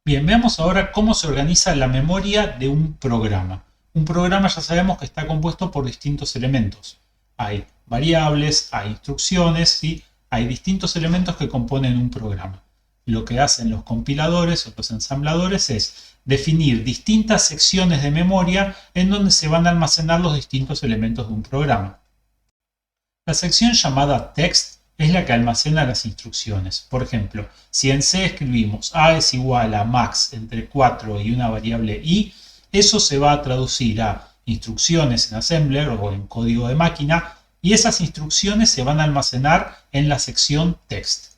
Bien, veamos ahora cómo se organiza la memoria de un programa. Un programa ya sabemos que está compuesto por distintos elementos. Hay variables, hay instrucciones y hay distintos elementos que componen un programa. Lo que hacen los compiladores o los ensambladores es definir distintas secciones de memoria en donde se van a almacenar los distintos elementos de un programa. La sección llamada text es la que almacena las instrucciones. Por ejemplo, si en C escribimos A es igual a max entre 4 y una variable i, eso se va a traducir a instrucciones en assembler o en código de máquina y esas instrucciones se van a almacenar en la sección text.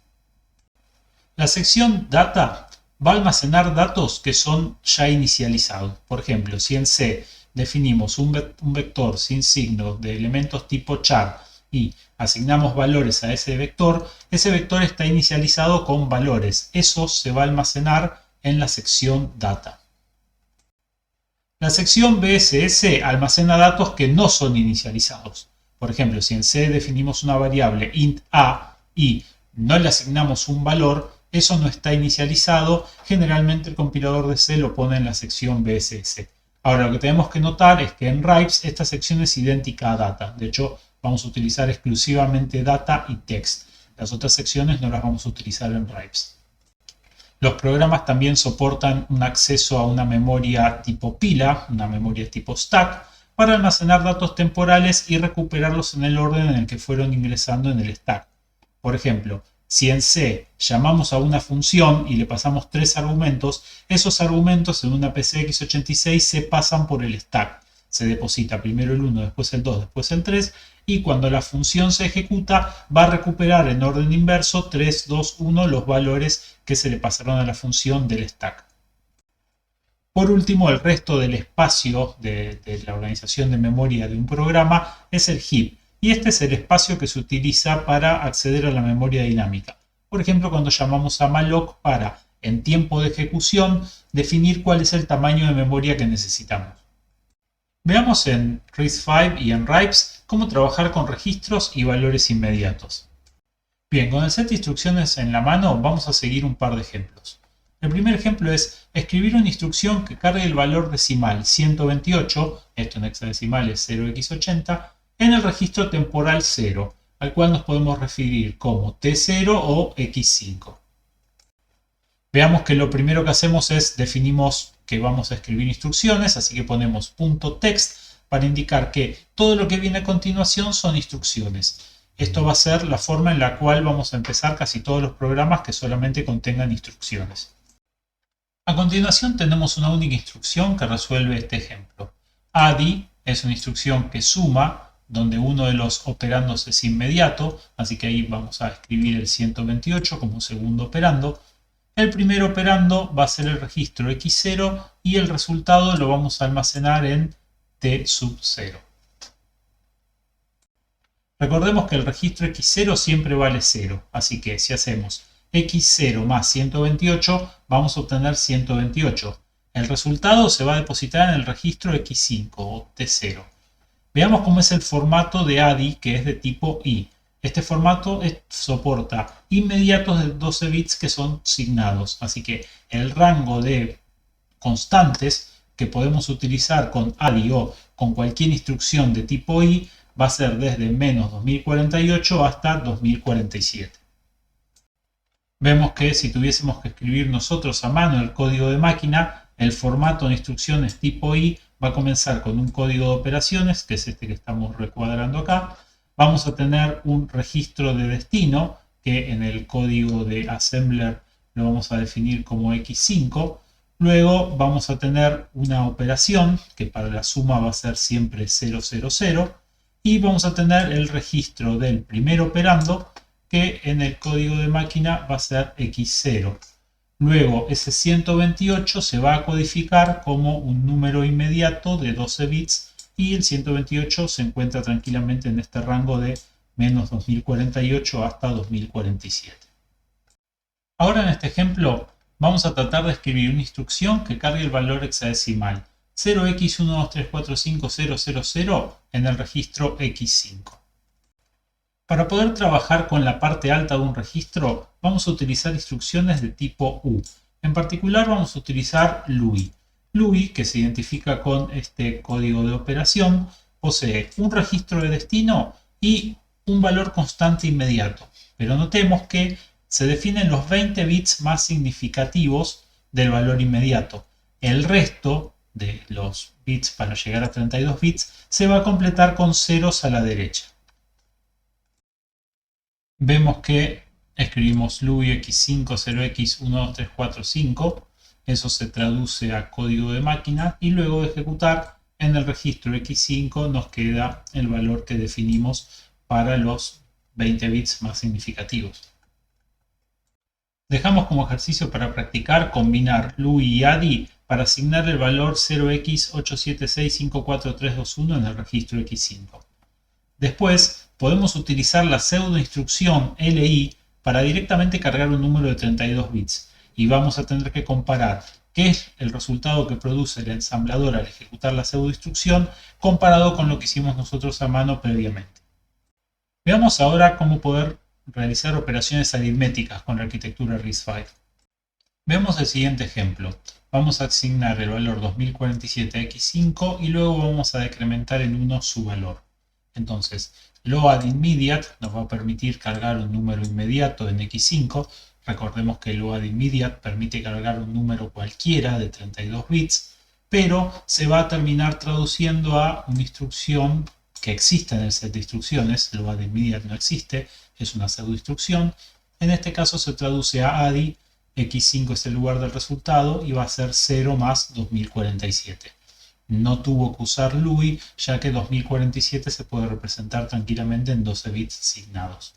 La sección data va a almacenar datos que son ya inicializados. Por ejemplo, si en C definimos un vector sin signo de elementos tipo char y asignamos valores a ese vector está inicializado con valores. Eso se va a almacenar en la sección data. La sección BSS almacena datos que no son inicializados. Por ejemplo, si en C definimos una variable int a y no le asignamos un valor, eso no está inicializado. Generalmente el compilador de C lo pone en la sección BSS. Ahora, lo que tenemos que notar es que en RIPES esta sección es idéntica a data. De hecho, vamos a utilizar exclusivamente data y text. Las otras secciones no las vamos a utilizar en RIPES. Los programas también soportan un acceso a una memoria tipo pila, una memoria tipo stack, para almacenar datos temporales y recuperarlos en el orden en el que fueron ingresando en el stack. Por ejemplo, si en C llamamos a una función y le pasamos 3 argumentos, esos argumentos en una PC x86 se pasan por el stack. Se deposita primero el 1, después el 2, después el 3, y cuando la función se ejecuta va a recuperar en orden inverso 3, 2, 1 los valores que se le pasaron a la función del stack. Por último, el resto del espacio de la organización de memoria de un programa es el heap, y este es el espacio que se utiliza para acceder a la memoria dinámica. Por ejemplo, cuando llamamos a malloc para, en tiempo de ejecución, definir cuál es el tamaño de memoria que necesitamos. Veamos en RISC-V y en RIPES cómo trabajar con registros y valores inmediatos. Bien, con el set de instrucciones en la mano vamos a seguir un par de ejemplos. El primer ejemplo es escribir una instrucción que cargue el valor decimal 128, esto en hexadecimal es 0x80, en el registro temporal 0, al cual nos podemos referir como T0 o X5. Veamos que lo primero que hacemos es definimos que vamos a escribir instrucciones, así que ponemos .text para indicar que todo lo que viene a continuación son instrucciones. Esto va a ser la forma en la cual vamos a empezar casi todos los programas que solamente contengan instrucciones. A continuación tenemos una única instrucción que resuelve este ejemplo. ADI es una instrucción que suma, donde uno de los operandos es inmediato, así que ahí vamos a escribir el 128 como segundo operando. El primer operando va a ser el registro X0 y el resultado lo vamos a almacenar en T sub 0. Recordemos que el registro X0 siempre vale 0, así que si hacemos X0 más 128 vamos a obtener 128. El resultado se va a depositar en el registro X5 o T0. Veamos cómo es el formato de ADI, que es de tipo I. Este formato soporta inmediatos de 12 bits que son signados, así que el rango de constantes que podemos utilizar con ADI o con cualquier instrucción de tipo I va a ser desde menos 2048 hasta 2047. Vemos que si tuviésemos que escribir nosotros a mano el código de máquina, el formato de instrucciones tipo I va a comenzar con un código de operaciones, que es este que estamos recuadrando acá. Vamos a tener un registro de destino, que en el código de assembler lo vamos a definir como X5. Luego vamos a tener una operación, que para la suma va a ser siempre 000. Y vamos a tener el registro del primer operando, que en el código de máquina va a ser X0. Luego ese 128 se va a codificar como un número inmediato de 12 bits y el 128 se encuentra tranquilamente en este rango de menos 2048 hasta 2047. Ahora en este ejemplo vamos a tratar de escribir una instrucción que cargue el valor hexadecimal 0x1234500 en el registro X5. Para poder trabajar con la parte alta de un registro, vamos a utilizar instrucciones de tipo U. En particular vamos a utilizar LUI. LUI, que se identifica con este código de operación, posee un registro de destino y un valor constante inmediato. Pero notemos que se definen los 20 bits más significativos del valor inmediato. El resto de los bits para llegar a 32 bits se va a completar con ceros a la derecha. Vemos que escribimos LUI x5 0x12345, eso se traduce a código de máquina y luego de ejecutar en el registro x5 nos queda el valor que definimos para los 20 bits más significativos. Dejamos como ejercicio para practicar combinar LUI y ADI para asignar el valor 0x87654321 en el registro x5. Después podemos utilizar la pseudo instrucción LI para directamente cargar un número de 32 bits y vamos a tener que comparar qué es el resultado que produce el ensamblador al ejecutar la pseudo instrucción comparado con lo que hicimos nosotros a mano previamente. Veamos ahora cómo poder realizar operaciones aritméticas con la arquitectura RISC-V. Veamos el siguiente ejemplo. Vamos a asignar el valor 2047 a x5 y luego vamos a decrementar en 1 su valor. Entonces, load immediate nos va a permitir cargar un número inmediato en x5. Recordemos que load immediate permite cargar un número cualquiera de 32 bits, pero se va a terminar traduciendo a una instrucción que existe en el set de instrucciones. Load immediate no existe, es una pseudo instrucción. En este caso se traduce a ADI, x5 es el lugar del resultado y va a ser 0 más 2047. No tuvo que usar LUI, ya que 2047 se puede representar tranquilamente en 12 bits asignados.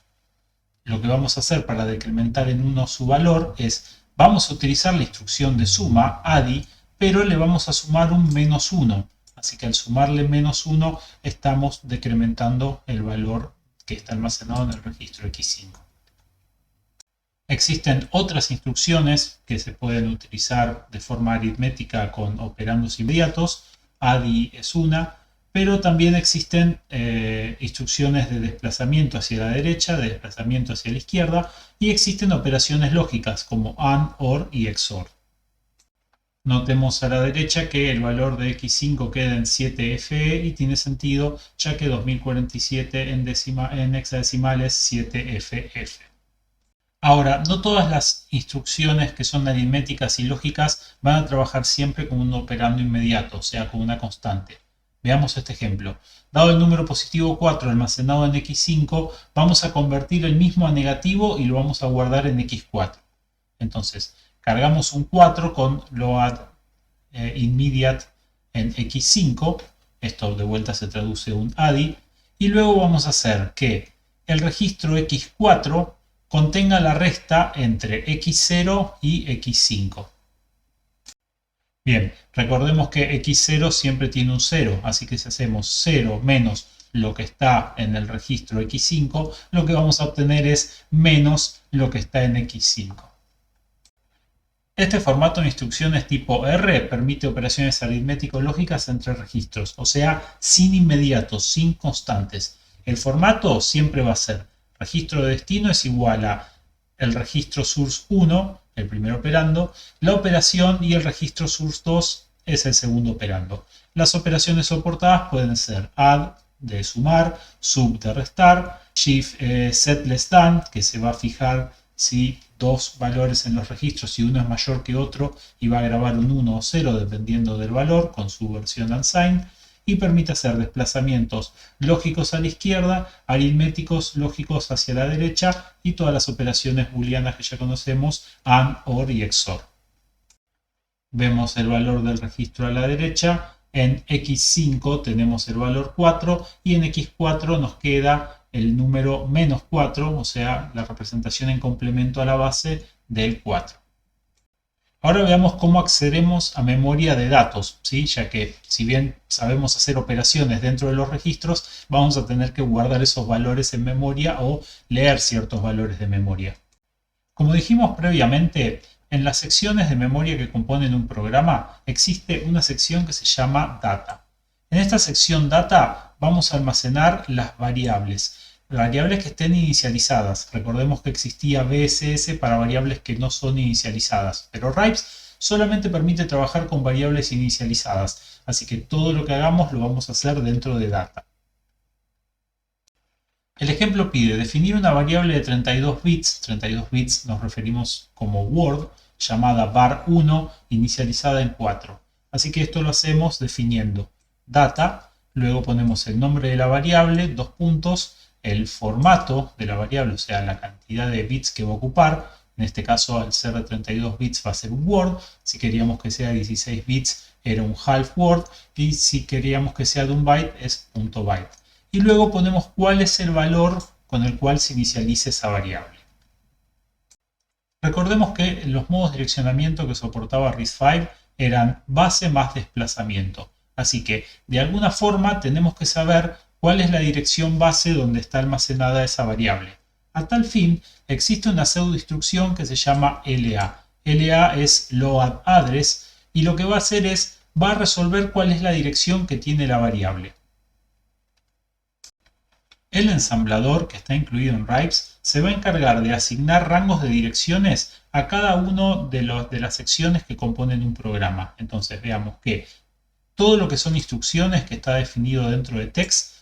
Lo que vamos a hacer para decrementar en 1 su valor es, vamos a utilizar la instrucción de suma, ADI, pero le vamos a sumar un menos 1. Así que al sumarle menos 1 estamos decrementando el valor que está almacenado en el registro x5. Existen otras instrucciones que se pueden utilizar de forma aritmética con operandos inmediatos. ADI es una, pero también existen instrucciones de desplazamiento hacia la derecha, de desplazamiento hacia la izquierda, y existen operaciones lógicas como AND, OR y XOR. Notemos a la derecha que el valor de x5 queda en 7FE y tiene sentido ya que 2047 en hexadecimal es 7FF. Ahora, no todas las instrucciones que son aritméticas y lógicas van a trabajar siempre con un operando inmediato, o sea, con una constante. Veamos este ejemplo. Dado el número positivo 4 almacenado en x5, vamos a convertir el mismo a negativo y lo vamos a guardar en x4. Entonces, cargamos un 4 con load immediate en x5. Esto de vuelta se traduce un ADI. Y luego vamos a hacer que el registro x4 contenga la resta entre x0 y x5. Bien, recordemos que x0 siempre tiene un 0, así que si hacemos 0 menos lo que está en el registro x5, lo que vamos a obtener es menos lo que está en x5. Este formato de instrucciones tipo R permite operaciones aritmético-lógicas entre registros, o sea, sin inmediatos, sin constantes. El formato siempre va a ser registro de destino es igual a el registro source 1, el primer operando, la operación y el registro source 2 es el segundo operando. Las operaciones soportadas pueden ser add de sumar, sub de restar, shift set less than, que se va a fijar si dos valores en los registros, si uno es mayor que otro y va a grabar un 1 o 0 dependiendo del valor con su versión unsigned, y permite hacer desplazamientos lógicos a la izquierda, aritméticos lógicos hacia la derecha y todas las operaciones booleanas que ya conocemos, AND, OR y XOR. Vemos el valor del registro a la derecha, en x5 tenemos el valor 4 y en x4 nos queda el número menos 4, o sea, la representación en complemento a la base del 4. Ahora veamos cómo accedemos a memoria de datos, ¿sí? Ya que si bien sabemos hacer operaciones dentro de los registros, vamos a tener que guardar esos valores en memoria o leer ciertos valores de memoria. Como dijimos previamente, en las secciones de memoria que componen un programa existe una sección que se llama Data. En esta sección Data vamos a almacenar las variables. variables que estén inicializadas. Recordemos que existía BSS para variables que no son inicializadas, pero RIPES solamente permite trabajar con variables inicializadas, así que todo lo que hagamos lo vamos a hacer dentro de data. El ejemplo pide definir una variable de 32 bits nos referimos como Word, llamada var1 inicializada en 4. Así que esto lo hacemos definiendo data, luego ponemos el nombre de la variable, dos puntos, el formato de la variable, o sea, la cantidad de bits que va a ocupar. En este caso, al ser de 32 bits va a ser un Word. Si queríamos que sea 16 bits, era un half Word. Y si queríamos que sea de un byte, es .byte. Y luego ponemos cuál es el valor con el cual se inicializa esa variable. Recordemos que los modos de direccionamiento que soportaba RISC-V eran base más desplazamiento. Así que, de alguna forma, tenemos que saber cuál es la dirección base donde está almacenada esa variable. A tal fin, existe una pseudoinstrucción que se llama LA. LA es Load Address y lo que va a hacer es, va a resolver cuál es la dirección que tiene la variable. El ensamblador, que está incluido en RIPES, se va a encargar de asignar rangos de direcciones a cada uno de las secciones que componen un programa. Entonces veamos que todo lo que son instrucciones que está definido dentro de text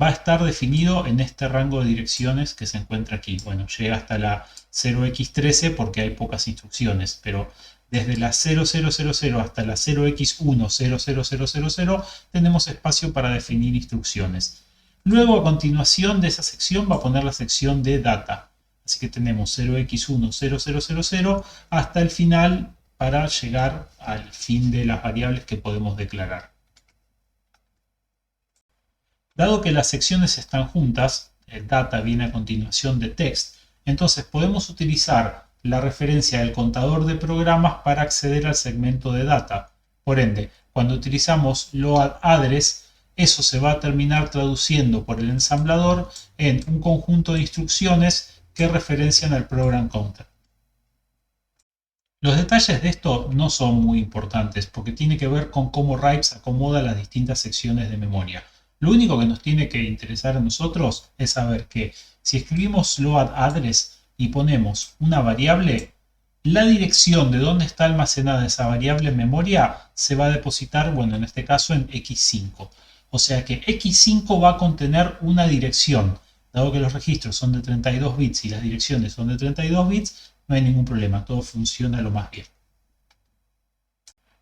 va a estar definido en este rango de direcciones que se encuentra aquí. Bueno, llega hasta la 0x13 porque hay pocas instrucciones, pero desde la 0000 hasta la 0x1 tenemos espacio para definir instrucciones. Luego, a continuación de esa sección, va a poner la sección de data. Así que tenemos 0x1 hasta el final para llegar al fin de las variables que podemos declarar. Dado que las secciones están juntas, el data viene a continuación de text, entonces podemos utilizar la referencia del contador de programas para acceder al segmento de data. Por ende, cuando utilizamos load address, eso se va a terminar traduciendo por el ensamblador en un conjunto de instrucciones que referencian al program counter. Los detalles de esto no son muy importantes porque tiene que ver con cómo RIPES acomoda las distintas secciones de memoria. Lo único que nos tiene que interesar a nosotros es saber que si escribimos load address y ponemos una variable, la dirección de dónde está almacenada esa variable en memoria se va a depositar, bueno, en este caso en X5. O sea que X5 va a contener una dirección. Dado que los registros son de 32 bits y las direcciones son de 32 bits, no hay ningún problema, todo funciona lo más bien.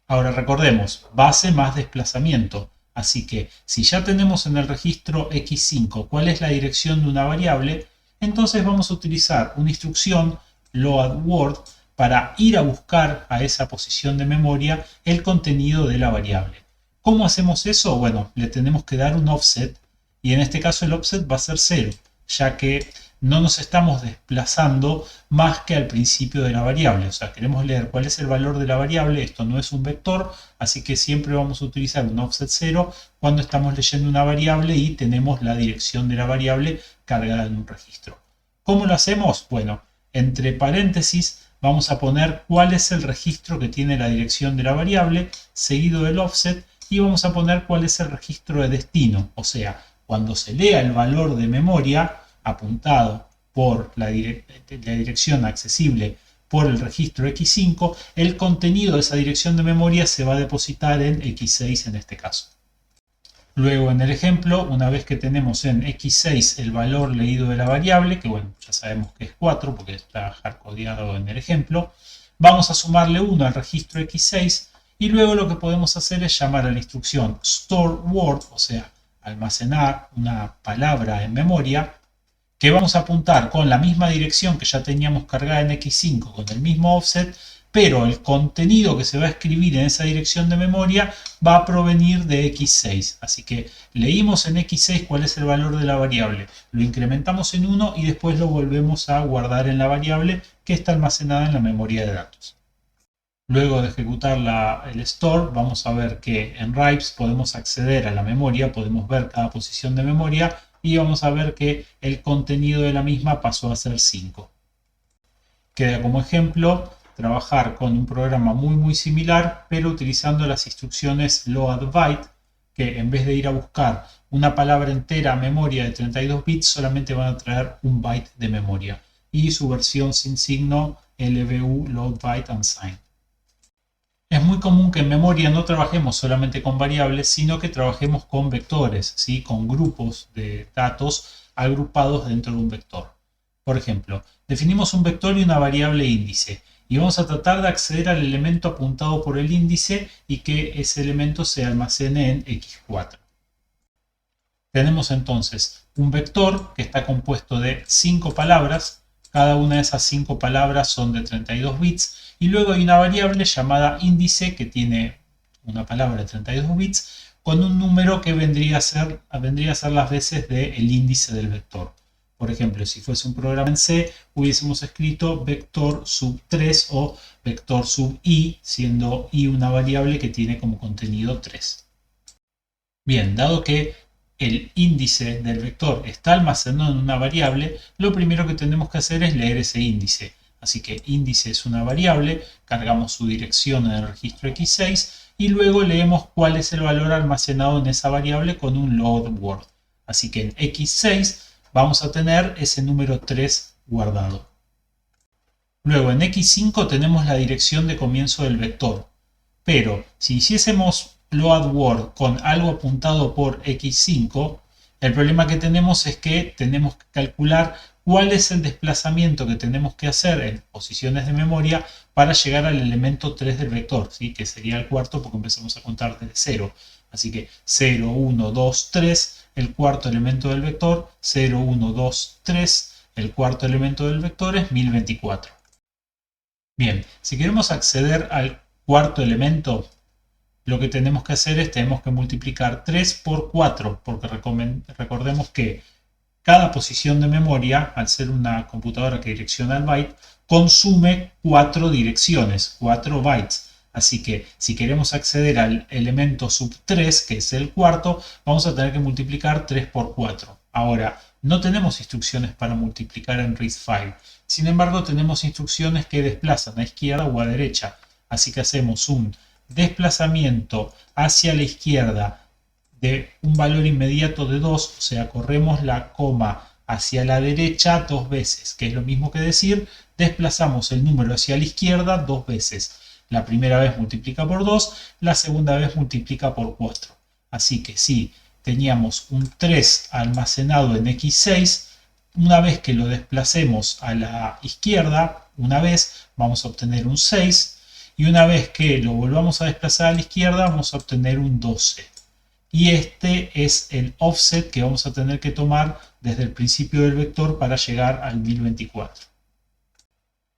Ahora recordemos, base más desplazamiento. Así que si ya tenemos en el registro X5 cuál es la dirección de una variable, entonces vamos a utilizar una instrucción loadWord para ir a buscar a esa posición de memoria el contenido de la variable. ¿Cómo hacemos eso? Bueno, le tenemos que dar un offset y en este caso el offset va a ser 0, ya que no nos estamos desplazando más que al principio de la variable. O sea, queremos leer cuál es el valor de la variable. Esto no es un vector, así que siempre vamos a utilizar un offset 0 cuando estamos leyendo una variable y tenemos la dirección de la variable cargada en un registro. ¿Cómo lo hacemos? Bueno, entre paréntesis vamos a poner cuál es el registro que tiene la dirección de la variable, seguido del offset, y vamos a poner cuál es el registro de destino. O sea, cuando se lea el valor de memoria apuntado por la dirección accesible por el registro X5, el contenido de esa dirección de memoria se va a depositar en X6 en este caso. Luego en el ejemplo, una vez que tenemos en X6 el valor leído de la variable, que bueno, ya sabemos que es 4 porque está hardcodeado en el ejemplo, vamos a sumarle 1 al registro X6 y luego lo que podemos hacer es llamar a la instrucción store word, o sea, almacenar una palabra en memoria, que vamos a apuntar con la misma dirección que ya teníamos cargada en X5 con el mismo offset, pero el contenido que se va a escribir en esa dirección de memoria va a provenir de X6. Así que leímos en X6 cuál es el valor de la variable, lo incrementamos en 1 y después lo volvemos a guardar en la variable que está almacenada en la memoria de datos. Luego de ejecutar el store, vamos a ver que en RIPES podemos acceder a la memoria, podemos ver cada posición de memoria y vamos a ver que el contenido de la misma pasó a ser 5. Queda como ejemplo trabajar con un programa muy similar, pero utilizando las instrucciones loadByte, que en vez de ir a buscar una palabra entera a memoria de 32 bits, solamente van a traer un byte de memoria. Y su versión sin signo LBU, Load Byte Unsigned. Es muy común que en memoria no trabajemos solamente con variables, sino que trabajemos con vectores, ¿sí? Con grupos de datos agrupados dentro de un vector. Por ejemplo, definimos un vector y una variable índice, y vamos a tratar de acceder al elemento apuntado por el índice y que ese elemento se almacene en x4. Tenemos entonces un vector que está compuesto de 5 palabras. Cada una de esas 5 palabras son de 32 bits. Y luego hay una variable llamada índice que tiene una palabra de 32 bits con un número que vendría a ser las veces del índice del vector. Por ejemplo, si fuese un programa en C, hubiésemos escrito vector sub 3 o vector sub i, siendo i una variable que tiene como contenido 3. Bien, dado que el índice del vector está almacenado en una variable, lo primero que tenemos que hacer es leer ese índice. Así que índice es una variable, cargamos su dirección en el registro x6 y luego leemos cuál es el valor almacenado en esa variable con un load word. Así que en x6 vamos a tener ese número 3 guardado. Luego en x5 tenemos la dirección de comienzo del vector. Pero si hiciésemos load word con algo apuntado por x5, el problema que tenemos es que tenemos que calcular cuál es el desplazamiento que tenemos que hacer en posiciones de memoria para llegar al elemento 3 del vector, ¿sí? Que sería el cuarto porque empezamos a contar desde 0. Así que 0, 1, 2, 3, el cuarto elemento del vector, 0, 1, 2, 3, el cuarto elemento del vector es 1024. Bien, si queremos acceder al cuarto elemento, lo que tenemos que hacer es tenemos que multiplicar 3 por 4, porque recordemos que cada posición de memoria, al ser una computadora que direcciona el byte, consume 4 direcciones, 4 bytes. Así que si queremos acceder al elemento sub 3, que es el cuarto, vamos a tener que multiplicar 3 por 4. Ahora, no tenemos instrucciones para multiplicar en RISC-V. Sin embargo, tenemos instrucciones que desplazan a izquierda o a derecha. Así que hacemos un desplazamiento hacia la izquierda de un valor inmediato de 2, o sea, corremos la coma hacia la derecha 2 veces, que es lo mismo que decir, desplazamos el número hacia la izquierda 2 veces. La primera vez multiplica por 2, la segunda vez multiplica por 4. Así que si teníamos un 3 almacenado en x6, una vez que lo desplacemos a la izquierda, una vez, vamos a obtener un 6, y una vez que lo volvamos a desplazar a la izquierda, vamos a obtener un 12. Y este es el offset que vamos a tener que tomar desde el principio del vector para llegar al 1024.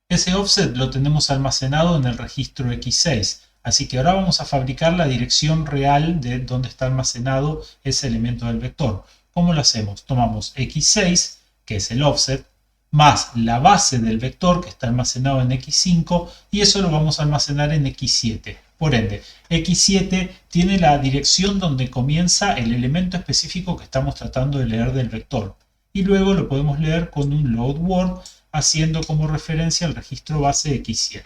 Ese offset lo tenemos almacenado en el registro x6, así que ahora vamos a fabricar la dirección real de donde está almacenado ese elemento del vector. ¿Cómo lo hacemos? Tomamos x6, que es el offset, más la base del vector que está almacenado en x5 y eso lo vamos a almacenar en x7. Por ende, x7 tiene la dirección donde comienza el elemento específico que estamos tratando de leer del vector. Y luego lo podemos leer con un load word haciendo como referencia el registro base x7.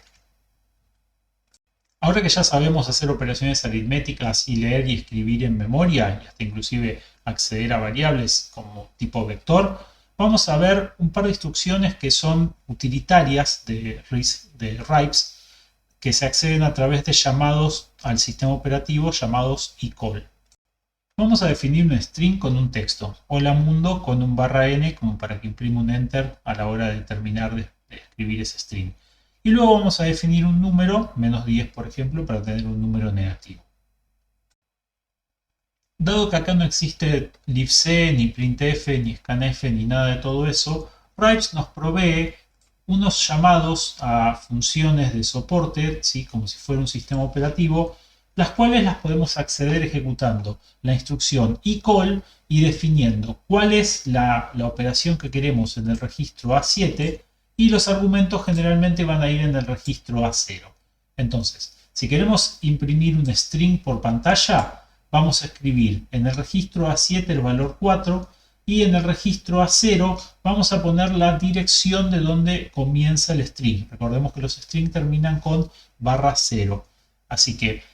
Ahora que ya sabemos hacer operaciones aritméticas y leer y escribir en memoria y hasta inclusive acceder a variables como tipo vector, vamos a ver un par de instrucciones que son utilitarias de RIPES que se acceden a través de llamados al sistema operativo llamados eCall. Vamos a definir un string con un texto, hola mundo con un ~n como para que imprima un enter a la hora de terminar de escribir ese string. Y luego vamos a definir un número, -10 por ejemplo, para tener un número negativo. Dado que acá no existe libc, ni printf, ni scanf, ni nada de todo eso, RIPES nos provee unos llamados a funciones de soporte, ¿sí? Como si fuera un sistema operativo, las cuales las podemos acceder ejecutando la instrucción eCall y definiendo cuál es la operación que queremos en el registro A7 y los argumentos generalmente van a ir en el registro A0. Entonces, si queremos imprimir un string por pantalla, vamos a escribir en el registro A7 el valor 4 y en el registro A0 vamos a poner la dirección de donde comienza el string. Recordemos que los strings terminan con /0. Así que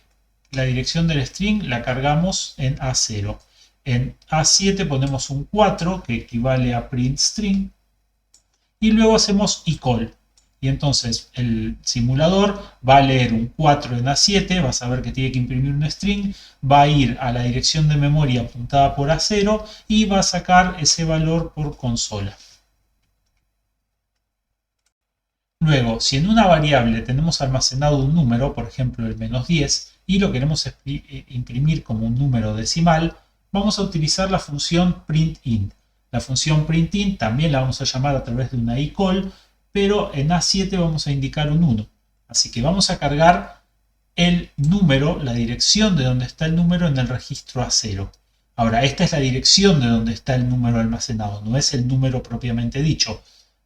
la dirección del string la cargamos en A0. En A7 ponemos un 4 que equivale a print string y luego hacemos eCall. Y entonces el simulador va a leer un 4 en A7, va a saber que tiene que imprimir un string, va a ir a la dirección de memoria apuntada por A0 y va a sacar ese valor por consola. Luego, si en una variable tenemos almacenado un número, por ejemplo el -10, y lo queremos imprimir como un número decimal, vamos a utilizar la función printInt. La función printInt también la vamos a llamar a través de una eCall, pero en A7 vamos a indicar un 1. Así que vamos a cargar el número, la dirección de donde está el número en el registro A0. Ahora, esta es la dirección de donde está el número almacenado, no es el número propiamente dicho.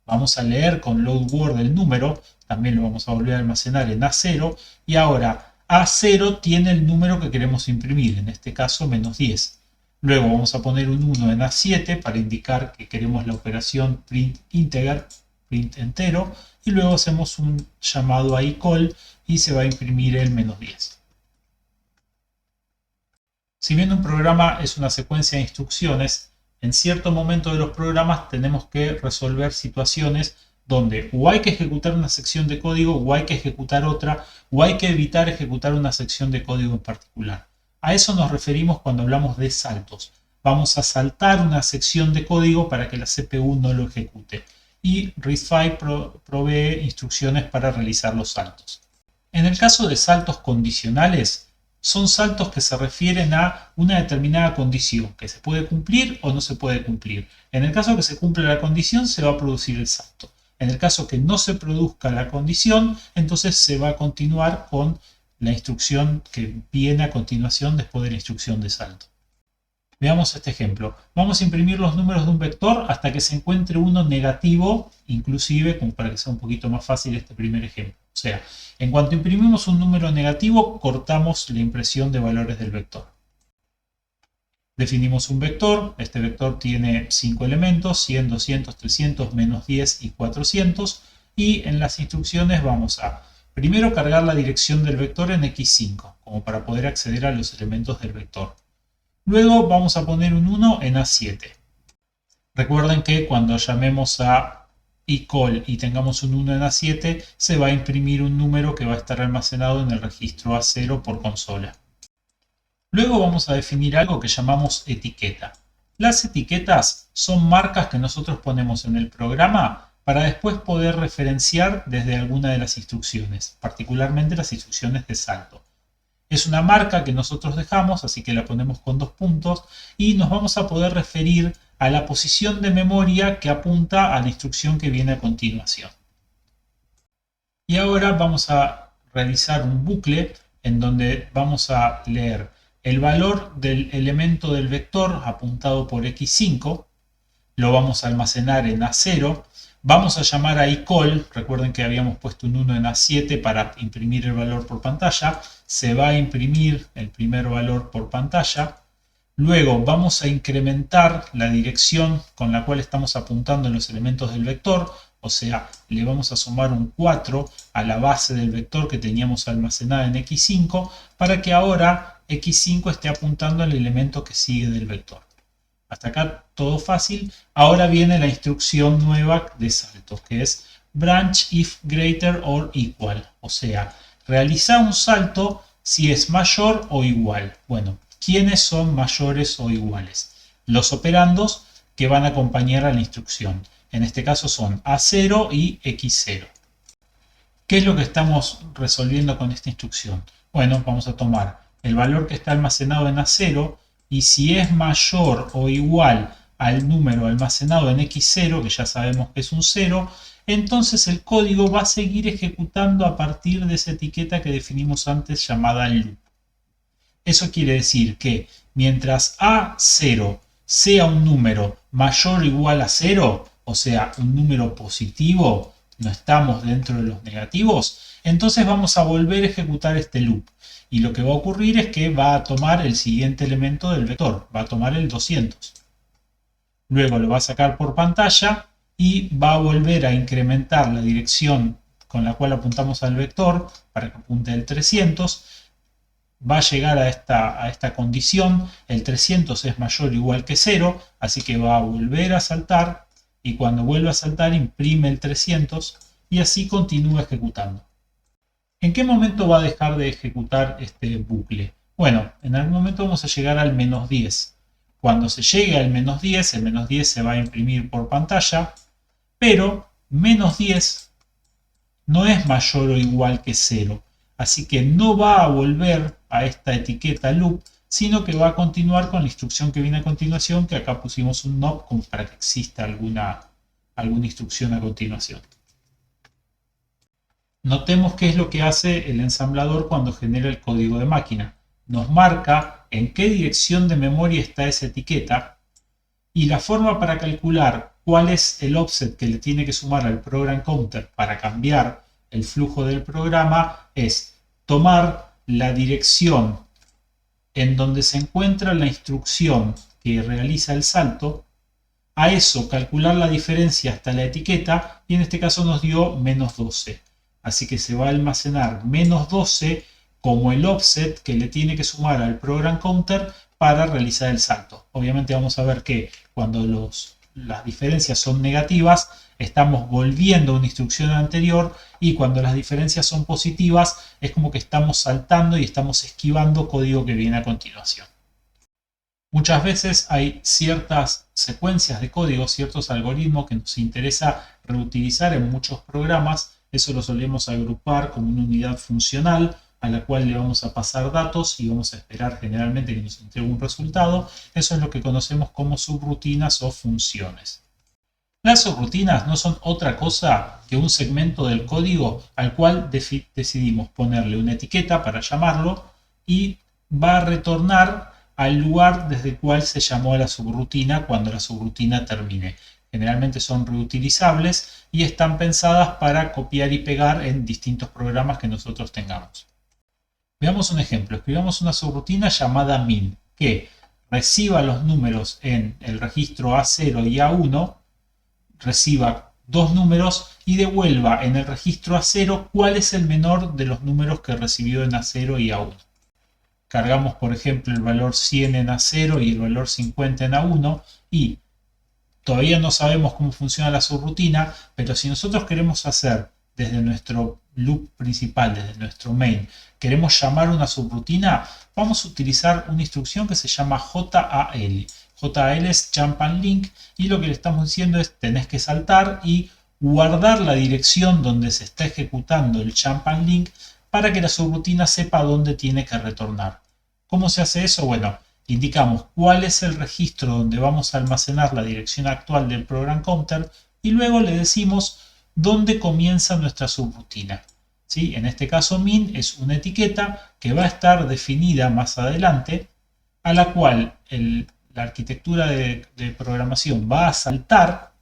Vamos a leer con load word el número, también lo vamos a volver a almacenar en A0, y ahora A0 tiene el número que queremos imprimir, en este caso -10. Luego vamos a poner un 1 en A7 para indicar que queremos la operación print integer, print entero, y luego hacemos un llamado a eCall y se va a imprimir el -10. Si bien un programa es una secuencia de instrucciones, en cierto momento de los programas tenemos que resolver situaciones donde o hay que ejecutar una sección de código o hay que ejecutar otra o hay que evitar ejecutar una sección de código en particular. A eso nos referimos cuando hablamos de saltos. Vamos a saltar una sección de código para que la CPU no lo ejecute. Y RISC-V provee instrucciones para realizar los saltos. En el caso de saltos condicionales, son saltos que se refieren a una determinada condición, que se puede cumplir o no se puede cumplir. En el caso que se cumpla la condición, se va a producir el salto. En el caso que no se produzca la condición, entonces se va a continuar con la instrucción que viene a continuación después de la instrucción de salto. Veamos este ejemplo. Vamos a imprimir los números de un vector hasta que se encuentre uno negativo, inclusive, como para que sea un poquito más fácil este primer ejemplo. O sea, en cuanto imprimimos un número negativo, cortamos la impresión de valores del vector. Definimos un vector. Este vector tiene 5 elementos, 100, 200, 300, -10 y 400. Y en las instrucciones vamos a primero cargar la dirección del vector en x5, como para poder acceder a los elementos del vector. Luego vamos a poner un 1 en A7. Recuerden que cuando llamemos a eCall y tengamos un 1 en A7, se va a imprimir un número que va a estar almacenado en el registro A0 por consola. Luego vamos a definir algo que llamamos etiqueta. Las etiquetas son marcas que nosotros ponemos en el programa para después poder referenciar desde alguna de las instrucciones, particularmente las instrucciones de salto. Es una marca que nosotros dejamos, así que la ponemos con 2 puntos y nos vamos a poder referir a la posición de memoria que apunta a la instrucción que viene a continuación. Y ahora vamos a realizar un bucle en donde vamos a leer el valor del elemento del vector apuntado por x5, lo vamos a almacenar en A0, vamos a llamar a eCall, recuerden que habíamos puesto un 1 en A7 para imprimir el valor por pantalla, se va a imprimir el primer valor por pantalla, luego vamos a incrementar la dirección con la cual estamos apuntando en los elementos del vector, o sea, le vamos a sumar un 4 a la base del vector que teníamos almacenada en x5 para que ahora x5 esté apuntando al elemento que sigue del vector. Hasta acá todo fácil. Ahora viene la instrucción nueva de saltos, que es branch if greater or equal. O sea, realiza un salto si es mayor o igual. Bueno, ¿quiénes son mayores o iguales? Los operandos que van a acompañar a la instrucción. En este caso son A0 y X0. ¿Qué es lo que estamos resolviendo con esta instrucción? Bueno, vamos a tomar el valor que está almacenado en A0 y si es mayor o igual al número almacenado en X0, que ya sabemos que es un 0, entonces el código va a seguir ejecutando a partir de esa etiqueta que definimos antes llamada loop. Eso quiere decir que mientras A0 sea un número mayor o igual a 0, o sea, un número positivo, no estamos dentro de los negativos, entonces vamos a volver a ejecutar este loop. Y lo que va a ocurrir es que va a tomar el siguiente elemento del vector, va a tomar el 200. Luego lo va a sacar por pantalla y va a volver a incrementar la dirección con la cual apuntamos al vector para que apunte el 300. va a llegar a esta condición, el 300 es mayor o igual que 0, así que va a volver a saltar y cuando vuelva a saltar imprime el 300 y así continúa ejecutando. ¿En qué momento va a dejar de ejecutar este bucle? Bueno, en algún momento vamos a llegar al menos 10. Cuando se llegue al menos 10, el menos 10 se va a imprimir por pantalla, pero menos 10 no es mayor o igual que 0. Así que no va a volver a esta etiqueta loop, sino que va a continuar con la instrucción que viene a continuación, que acá pusimos un NOP como para que exista alguna instrucción a continuación. Notemos qué es lo que hace el ensamblador cuando genera el código de máquina. Nos marca en qué dirección de memoria está esa etiqueta y la forma para calcular cuál es el offset que le tiene que sumar al program counter para cambiar el flujo del programa es tomar la dirección en donde se encuentra la instrucción que realiza el salto, a eso calcular la diferencia hasta la etiqueta y en este caso nos dio menos 12. Así que se va a almacenar menos 12 como el offset que le tiene que sumar al program counter para realizar el salto. Obviamente vamos a ver que cuando las diferencias son negativas, estamos volviendo a una instrucción anterior y cuando las diferencias son positivas, es como que estamos saltando y estamos esquivando código que viene a continuación. Muchas veces hay ciertas secuencias de código, ciertos algoritmos que nos interesa reutilizar en muchos programas. Eso lo solemos agrupar como una unidad funcional a la cual le vamos a pasar datos y vamos a esperar generalmente que nos entregue un resultado. Eso es lo que conocemos como subrutinas o funciones. Las subrutinas no son otra cosa que un segmento del código al cual decidimos ponerle una etiqueta para llamarlo y va a retornar al lugar desde el cual se llamó a la subrutina cuando la subrutina termine. Generalmente son reutilizables y están pensadas para copiar y pegar en distintos programas que nosotros tengamos. Veamos un ejemplo. Escribamos una subrutina llamada min que reciba los números en el registro A0 y A1, reciba dos números y devuelva en el registro A0 cuál es el menor de los números que recibió en A0 y A1. Cargamos, por ejemplo, el valor 100 en A0 y el valor 50 en A1 y todavía no sabemos cómo funciona la subrutina, pero si nosotros queremos hacer desde nuestro loop principal, desde nuestro main, queremos llamar una subrutina, vamos a utilizar una instrucción que se llama JAL. JAL es Jump and Link y lo que le estamos diciendo es tenés que saltar y guardar la dirección donde se está ejecutando el Jump and Link para que la subrutina sepa dónde tiene que retornar. ¿Cómo se hace eso? Bueno, indicamos cuál es el registro donde vamos a almacenar la dirección actual del program counter y luego le decimos dónde comienza nuestra subrutina. ¿Sí? En este caso min es una etiqueta que va a estar definida más adelante, a la cual la arquitectura de programación va a saltar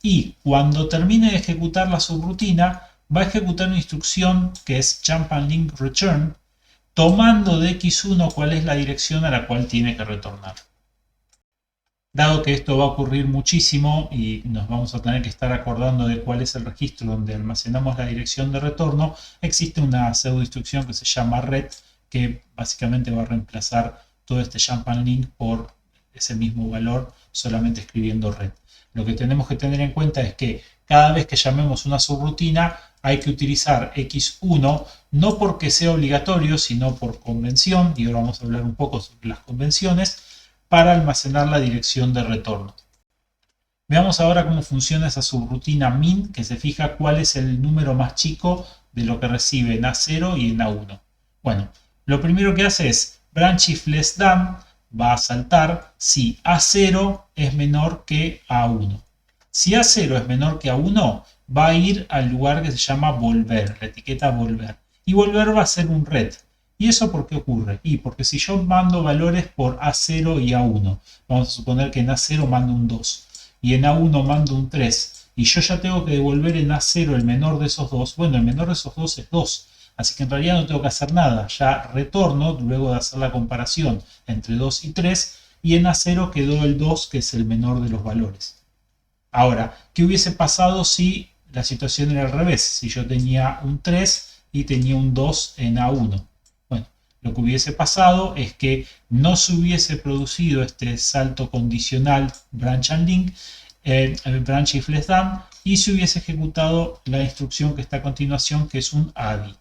y cuando termine de ejecutar la subrutina va a ejecutar una instrucción que es jump and link return, tomando de x1 cuál es la dirección a la cual tiene que retornar. Dado que esto va a ocurrir muchísimo y nos vamos a tener que estar acordando de cuál es el registro donde almacenamos la dirección de retorno, existe una pseudo instrucción que se llama ret, que básicamente va a reemplazar todo este jump and link por ese mismo valor, solamente escribiendo ret. Lo que tenemos que tener en cuenta es que cada vez que llamemos una subrutina hay que utilizar x1, no porque sea obligatorio, sino por convención, y ahora vamos a hablar un poco sobre las convenciones, para almacenar la dirección de retorno. Veamos ahora cómo funciona esa subrutina min, que se fija cuál es el número más chico de lo que recibe en A0 y en A1. Bueno, lo primero que hace es branch if less than, va a saltar si A0 es menor que A1. Si A0 es menor que A1, va a ir al lugar que se llama volver, la etiqueta volver. Y volver va a ser un ret. ¿Y eso por qué ocurre? Y porque si yo mando valores por A0 y A1, vamos a suponer que en A0 mando un 2 y en A1 mando un 3, y yo ya tengo que devolver en A0 el menor de esos dos, bueno, el menor de esos dos es 2. Así que en realidad no tengo que hacer nada, ya retorno luego de hacer la comparación entre 2 y 3 y en A0 quedó el 2 que es el menor de los valores. Ahora, ¿qué hubiese pasado si la situación era al revés? Si yo tenía un 3 y tenía un 2 en A1. Bueno, lo lo que hubiese pasado es que no se hubiese producido este salto condicional branch and link, branch if less than, y se hubiese ejecutado la instrucción que está a continuación, que es un ADI.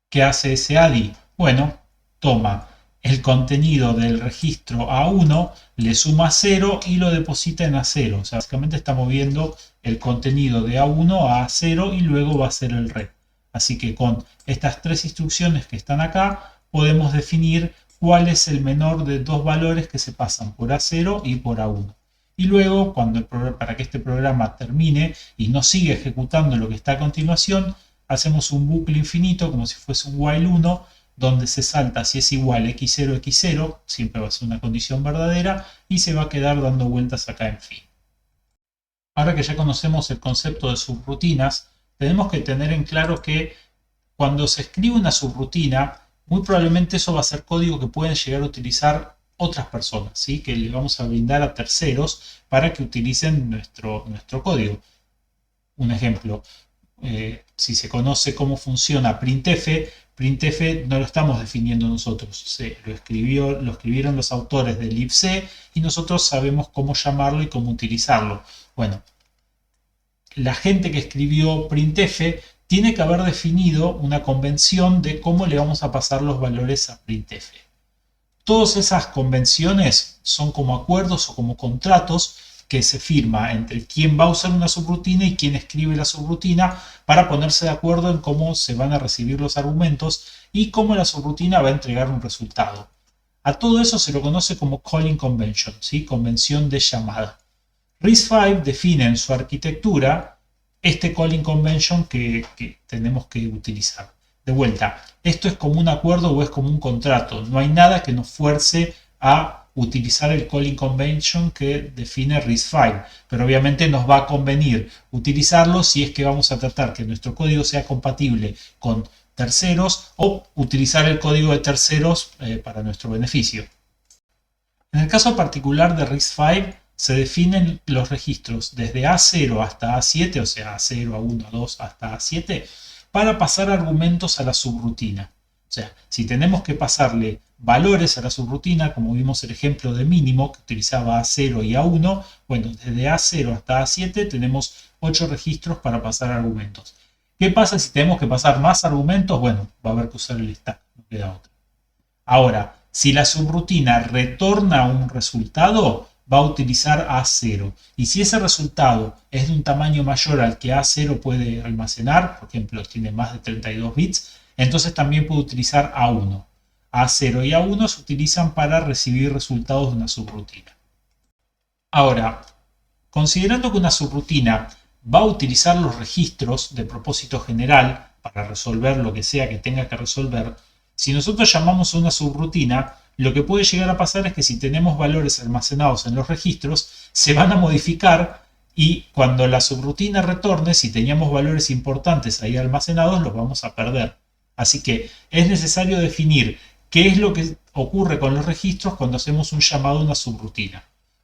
¿Qué hace ese ADI? Bueno, toma el contenido del registro A1, le suma 0 y lo deposita en A0. O sea, básicamente está moviendo el contenido de A1 a A0 y luego va a hacer el read. Así que con estas tres instrucciones que están acá, podemos definir cuál es el menor de dos valores que se pasan por A0 y por A1. Y luego, para que este programa termine y no siga ejecutando lo que está a continuación, hacemos un bucle infinito como si fuese un while 1, donde se salta si es igual x0, x0, siempre va a ser una condición verdadera, y se va a quedar dando vueltas acá en fin. Ahora que ya conocemos el concepto de subrutinas, tenemos que tener en claro que cuando se escribe una subrutina, muy probablemente eso va a ser código que pueden llegar a utilizar otras personas, ¿sí? Que le vamos a brindar a terceros para que utilicen nuestro código. Un ejemplo, si se conoce cómo funciona printf, printf no lo estamos definiendo nosotros, lo escribieron los autores del libc y nosotros sabemos cómo llamarlo y cómo utilizarlo. Bueno, la gente que escribió printf tiene que haber definido una convención de cómo le vamos a pasar los valores a printf. Todas esas convenciones son como acuerdos o como contratos que se firma entre quién va a usar una subrutina y quién escribe la subrutina para ponerse de acuerdo en cómo se van a recibir los argumentos y cómo la subrutina va a entregar un resultado. A todo eso se lo conoce como calling convention, ¿sí? Convención de llamada. RISC-V define en su arquitectura este calling convention que tenemos que utilizar. De vuelta, esto es como un acuerdo o es como un contrato. No hay nada que nos fuerce a utilizar el calling convention que define RISC-V, pero obviamente nos va a convenir utilizarlo si es que vamos a tratar que nuestro código sea compatible con terceros o utilizar el código de terceros para nuestro beneficio. En el caso particular de RISC-V se definen los registros desde A0 hasta A7, o sea, A0, A1, A2 hasta A7, para pasar argumentos a la subrutina. O sea, si tenemos que pasarle valores a la subrutina, como vimos el ejemplo de mínimo que utilizaba A0 y A1, bueno, desde A0 hasta A7 tenemos 8 registros para pasar argumentos. ¿Qué pasa si tenemos que pasar más argumentos? Bueno, va a haber que usar el stack, no queda otra. Ahora, si la subrutina retorna un resultado, va a utilizar A0. Y si ese resultado es de un tamaño mayor al que A0 puede almacenar, por ejemplo, tiene más de 32 bits, entonces también puede utilizar A1. A0 y A1 se utilizan para recibir resultados de una subrutina. Ahora, considerando que una subrutina va a utilizar los registros de propósito general para resolver lo que sea que tenga que resolver, si nosotros llamamos a una subrutina, lo que puede llegar a pasar es que si tenemos valores almacenados en los registros, se van a modificar y cuando la subrutina retorne, si teníamos valores importantes ahí almacenados, los vamos a perder. Así que es necesario definir qué es lo que ocurre con los registros cuando hacemos un llamado a una subrutina.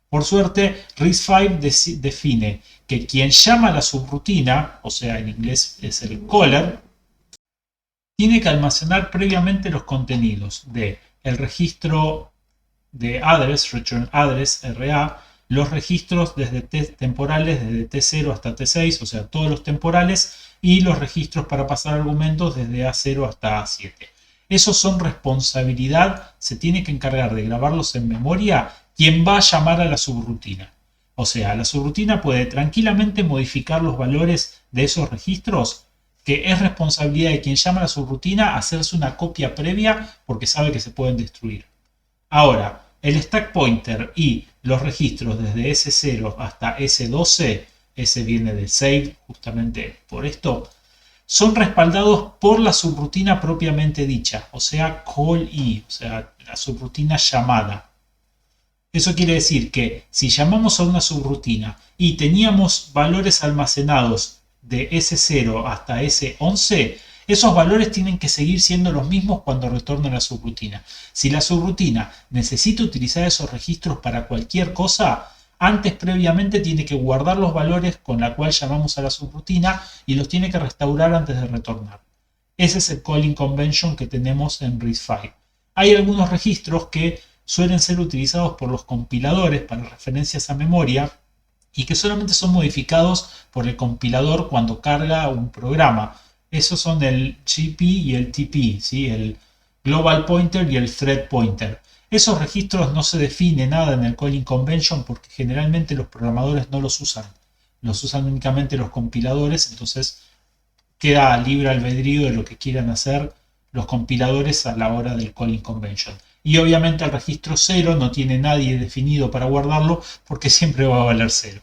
Por suerte, RISC-V define que quien llama a la subrutina, o sea, en inglés es el caller, tiene que almacenar previamente los contenidos del registro de address, return address, RA, los registros temporales desde T0 hasta T6, o sea, todos los temporales, y los registros para pasar argumentos desde A0 hasta A7. Esos son responsabilidad, se tiene que encargar de grabarlos en memoria quien va a llamar a la subrutina. O sea, la subrutina puede tranquilamente modificar los valores de esos registros, que es responsabilidad de quien llama a la subrutina hacerse una copia previa porque sabe que se pueden destruir. Ahora, el stack pointer y los registros desde S0 hasta S12, ese viene de save justamente por esto, son respaldados por la subrutina propiamente dicha, o sea, call-e, o sea, la subrutina llamada. Eso quiere decir que si llamamos a una subrutina y teníamos valores almacenados de S0 hasta S11, esos valores tienen que seguir siendo los mismos cuando retorne la subrutina. Si la subrutina necesita utilizar esos registros para cualquier cosa, antes previamente tiene que guardar los valores con la cual llamamos a la subrutina y los tiene que restaurar antes de retornar. Ese es el calling convention que tenemos en RISC-V. Hay algunos registros que suelen ser utilizados por los compiladores para referencias a memoria y que solamente son modificados por el compilador cuando carga un programa. Esos son el GP y el TP, ¿sí? El Global Pointer y el Thread Pointer. Esos registros no se define nada en el calling convention porque generalmente los programadores no los usan únicamente los compiladores, entonces queda libre albedrío de lo que quieran hacer los compiladores a la hora del calling convention. Y obviamente el registro 0 no tiene nadie definido para guardarlo porque siempre va a valer 0.